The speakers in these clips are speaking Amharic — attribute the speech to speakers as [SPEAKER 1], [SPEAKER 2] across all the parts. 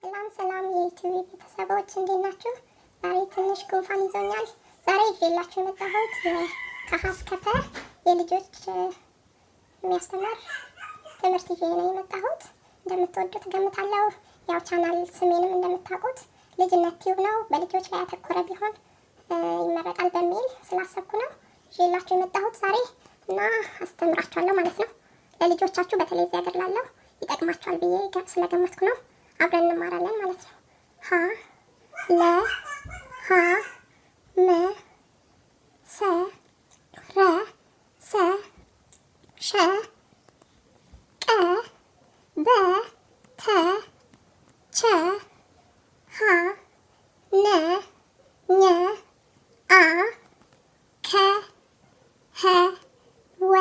[SPEAKER 1] ሰላም ሰላም የዩቲዩብ ቤተሰቦች እንዴት ናችሁ? ዛሬ ትንሽ ጉንፋን ይዞኛል። ዛሬ ይዤላችሁ የመጣሁት ከሀ እስከ ፐ የልጆች የሚያስተምር ትምህርት ይዤ ነው የመጣሁት። እንደምትወዱት ገምታለሁ። ያው ቻናል ስሜንም እንደምታውቁት ልጅነት ቲዩብ ነው። በልጆች ላይ ያተኮረ ቢሆን ይመረጣል በሚል ስላሰብኩ ነው ይዤላችሁ የመጣሁት ዛሬ እና አስተምራችኋለሁ ማለት ነው። ለልጆቻችሁ በተለይ እዚህ ሀገር ላለው ይጠቅማችኋል ብዬ ስለገመትኩ ነው። አብረን እንማራለን ማለት ነው። ሀ ለ ሀ መ ሰ ረ ሰ ሸ ቀ በ ተ ቸ ሀ ነ ኘ አ ከ ሀ ወ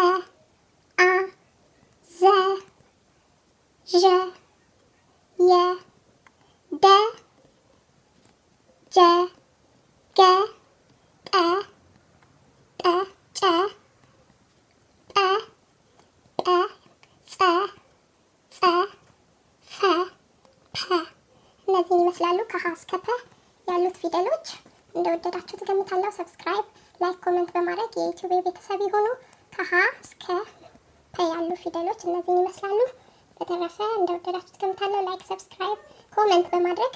[SPEAKER 1] አ ዘ ዠ የ ደ ጀ ገ ጠ ጠ ጨ ጰ ጰ ጸ ጸ ፈ ፐ እነዚህን ይመስላሉ። ከሀ እስከ ፐ ያሉት ፊደሎች እንደወደዳችሁ ትገምታለሁ። ሰብስክራይብ፣ ላይክ፣ ኮሜንት በማድረግ የዩቲዩብ ቤተሰብ የሆኑ ከሀ እስከ ፐ ያሉ ፊደሎች እነዚህን ይመስላሉ። በተረፈ እንደወደዳችሁ ትገምታለሁ። ላይክ፣ ሰብስክራይብ፣ ኮሜንት በማድረግ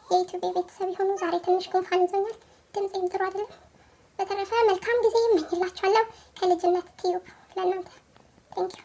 [SPEAKER 1] የዩቲዩብ ቤተሰብ የሆኑ ዛሬ ትንሽ ጉንፋን ይዞኛል፣ ድምጼም ጥሩ አይደለም። በተረፈ መልካም ጊዜ እመኝላችኋለሁ ከልጅነት ቲዩብ ለእናንተ። ቴንኪው